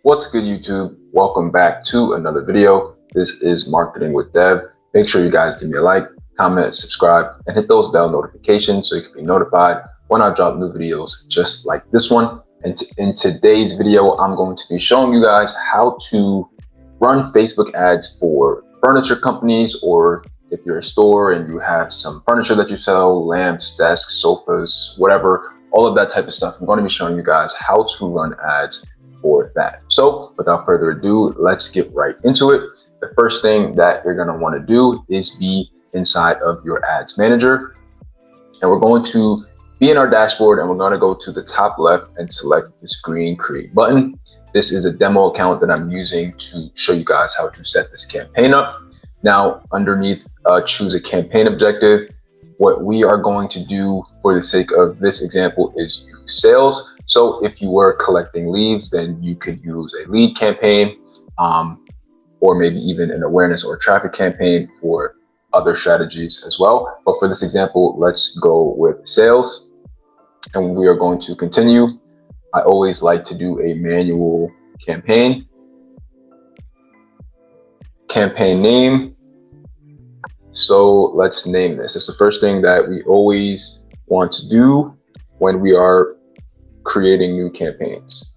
What's good, YouTube? Welcome back to another video. This is Marketing with Dev. Make sure you guys give me a like, comment, subscribe, and hit those bell notifications so you can be notified when I drop new videos just like this one. And in today's video, I'm going to be showing you guys how to run Facebook ads for furniture companies, or if you're a store and you have some furniture that you sell, lamps, desks, sofas, whatever, all of that type of stuff. I'm going to be showing you guys how to run ads for that. So without further ado, let's get right into it. The first thing that you're going to want to do is be inside of your ads manager. And we're going to be in our dashboard, and we're going to go to the top left and select this green create button. This is a demo account that I'm using to show you guys how to set this campaign up. Now, underneath choose a campaign objective, what we are going to do for the sake of this example is use sales. So if you were collecting leads, then you could use a lead campaign, or maybe even an awareness or traffic campaign for other strategies as well. But for this example, let's go with sales, and we are going to continue. I always like to do a manual campaign name. So let's name this. It's the first thing that we always want to do when we are creating new campaigns.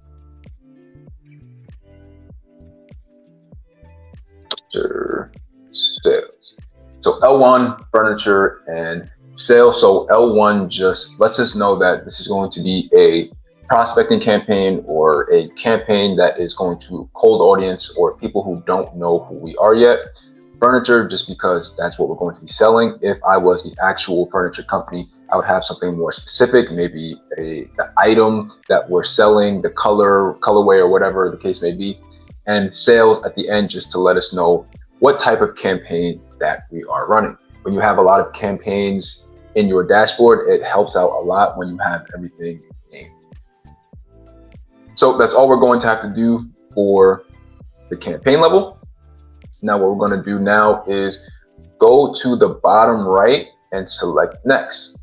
Sales. So L1, furniture and sales. So L1 just lets us know that this is going to be a prospecting campaign, or a campaign that is going to cold audience or people who don't know who we are yet. Furniture, just because that's what we're going to be selling. If I was the actual furniture company, I would have something more specific, maybe the item that we're selling, the colorway, or whatever the case may be. And sales at the end, just to let us know what type of campaign that we are running. When you have a lot of campaigns in your dashboard, it helps out a lot when you have everything named. So that's all we're going to have to do for the campaign level. Now what we're going to do now is go to the bottom right and select next.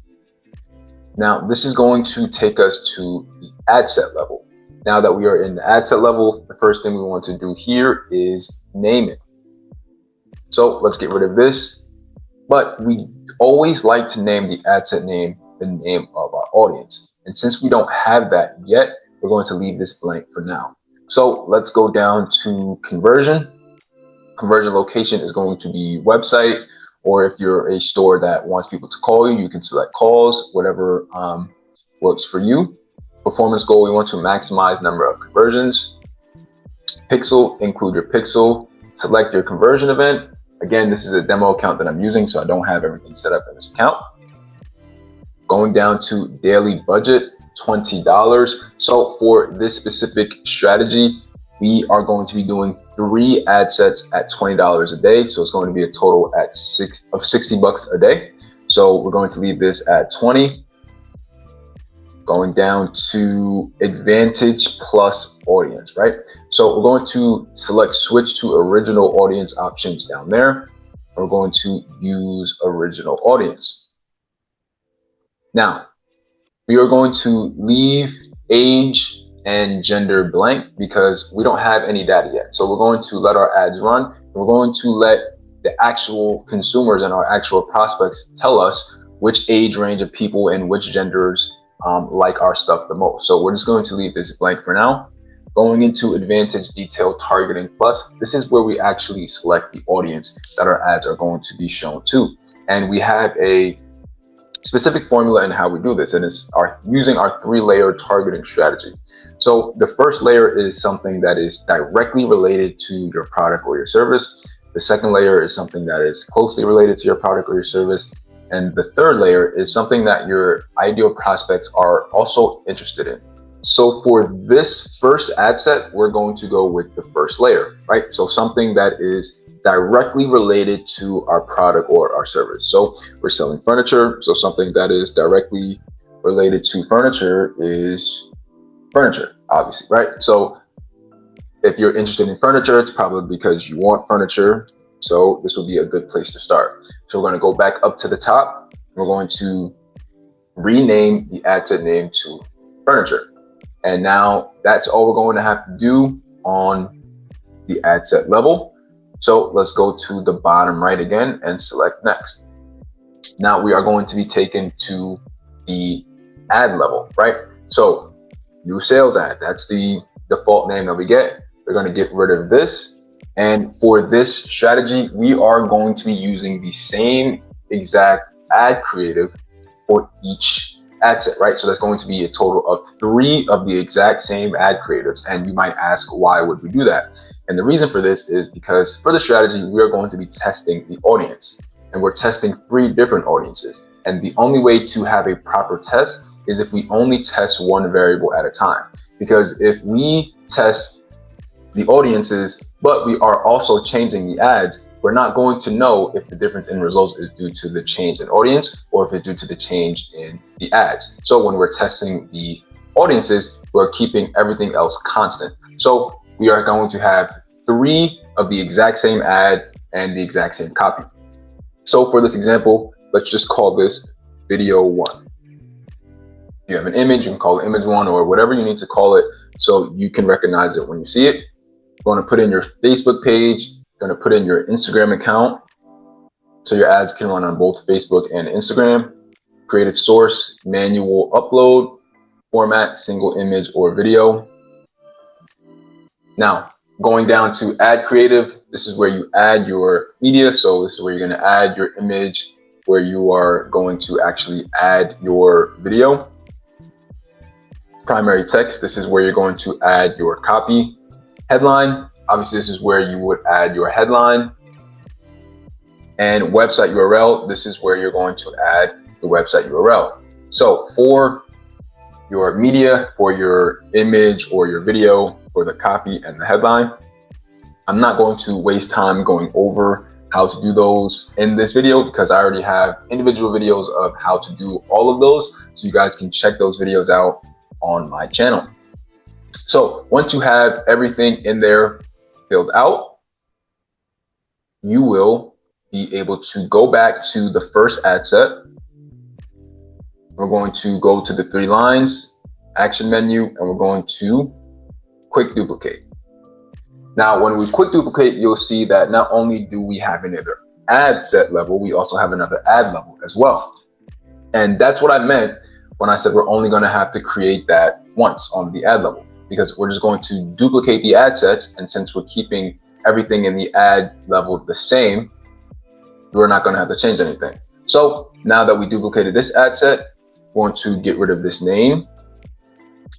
Now this is going to take us to the ad set level. Now that we are in the ad set level, the first thing we want to do here is name it. So let's get rid of this, but we always like to name the ad set name the name of our audience. And since we don't have that yet, we're going to leave this blank for now. So let's go down to conversion. Conversion location is going to be website, or if you're a store that wants people to call you, you can select calls, whatever works for you. Performance goal, we want to maximize number of conversions. Pixel, include your pixel. Select your conversion event. Again, this is a demo account that I'm using, so I don't have everything set up in this account. Going down to daily budget, $20. So for this specific strategy, we are going to be doing 3 ad sets at $20 a day. So it's going to be a total at $60 a day. So we're going to leave this at 20. Going down to advantage plus audience, right? So we're going to select switch to original audience options down there. We're going to use original audience. Now, we are going to leave age and gender blank because we don't have any data yet. So we're going to let our ads run. And we're going to let the actual consumers and our actual prospects tell us which age range of people and which genders like our stuff the most. So we're just going to leave this blank for now. Going into advantage detail targeting plus, this is where we actually select the audience that our ads are going to be shown to. And we have a specific formula in how we do this, and it's using our 3-layer targeting strategy. So the first layer is something that is directly related to your product or your service. The second layer is something that is closely related to your product or your service. And the third layer is something that your ideal prospects are also interested in. So for this first ad set, we're going to go with the first layer, right? So something that is directly related to our product or our service. So we're selling furniture. So something that is directly related to furniture is furniture, obviously, right? So if you're interested in furniture, it's probably because you want furniture. So this will be a good place to start. So we're going to go back up to the top. We're going to rename the ad set name to furniture. And now that's all we're going to have to do on the ad set level. So let's go to the bottom right again and select next. Now we are going to be taken to the ad level, right? So new sales ad, that's the default name that we get. We're going to get rid of this. And for this strategy, we are going to be using the same exact ad creative for each ad set, right? So that's going to be a total of 3 of the exact same ad creatives. And you might ask, why would we do that? And the reason for this is because for the strategy, we are going to be testing the audience, and we're testing 3 different audiences. And the only way to have a proper test is if we only test one variable at a time. Because if we test the audiences, but we are also changing the ads, we're not going to know if the difference in results is due to the change in audience or if it's due to the change in the ads. So when we're testing the audiences, we're keeping everything else constant. So we are going to have 3 of the exact same ad and the exact same copy. So for this example, let's just call this video 1. You have an image, you can call it image 1 or whatever you need to call it so you can recognize it when you see it. You're going to put in your Facebook page, you're going to put in your Instagram account so your ads can run on both Facebook and Instagram. Creative source, manual upload, format, single image or video. Now, going down to add creative, this is where you add your media. So this is where you're going to add your image, where you are going to actually add your video. Primary text, this is where you're going to add your copy. Headline, obviously this is where you would add your headline. And website URL, this is where you're going to add the website URL. So for your media, for your image or your video, for the copy and the headline, I'm not going to waste time going over how to do those in this video because I already have individual videos of how to do all of those. So you guys can check those videos out on my channel. So once you have everything in there filled out, you will be able to go back to the first ad set. We're going to go to the 3 lines, action menu, and we're going to quick duplicate. Now, when we quick duplicate, you'll see that not only do we have another ad set level, we also have another ad level as well. And that's what I meant when I said we're only going to have to create that once on the ad level, because we're just going to duplicate the ad sets. And since we're keeping everything in the ad level the same, we're not going to have to change anything. So now that we duplicated this ad set, we're going to get rid of this name.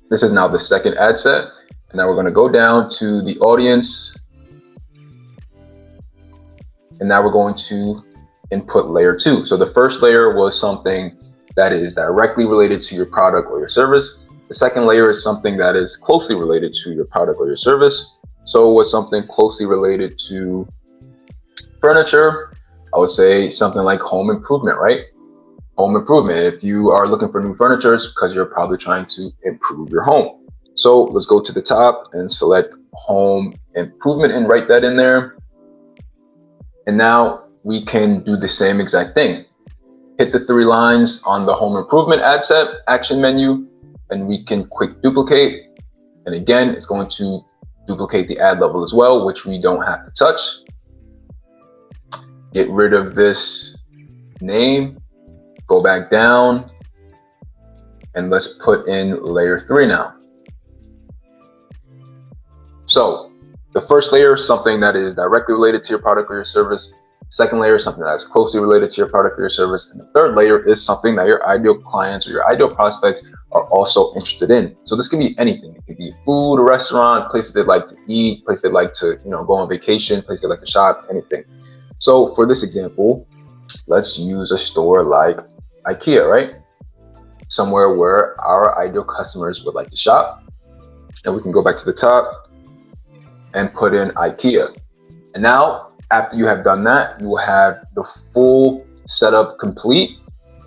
This is now the second ad set. And now we're going to go down to the audience. And now we're going to input layer 2. So the first layer was something that is directly related to your product or your service. The second layer is something that is closely related to your product or your service. So what's something closely related to furniture? I would say something like home improvement, right? Home improvement. If you are looking for new furniture, it's because you're probably trying to improve your home. So let's go to the top and select home improvement and write that in there. And now we can do the same exact thing. Hit the 3 lines on the home improvement ad set action menu, and we can quick duplicate. And again, it's going to duplicate the ad level as well, which we don't have to touch. Get rid of this name, go back down, and let's put in layer 3 now. So the first layer is something that is directly related to your product or your service. Second layer is something that is closely related to your product or your service. And the third layer is something that your ideal clients or your ideal prospects are also interested in. So this can be anything. It could be food, a restaurant, places they'd like to eat, places they'd like to, go on vacation, places they'd like to shop, anything. So for this example, let's use a store like IKEA, right? Somewhere where our ideal customers would like to shop. And we can go back to the top and put in IKEA. And now, after you have done that, you will have the full setup complete.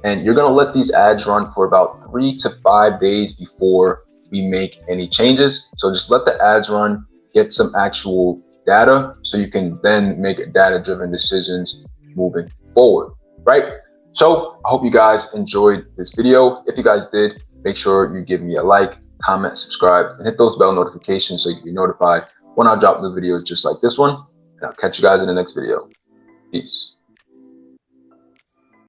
And you're going to let these ads run for about 3 to 5 days before we make any changes. So just let the ads run, get some actual data so you can then make data-driven decisions moving forward, right? So I hope you guys enjoyed this video. If you guys did, make sure you give me a like, comment, subscribe, and hit those bell notifications so you can be notified when I drop new videos just like this one. And I'll catch you guys in the next video. Peace.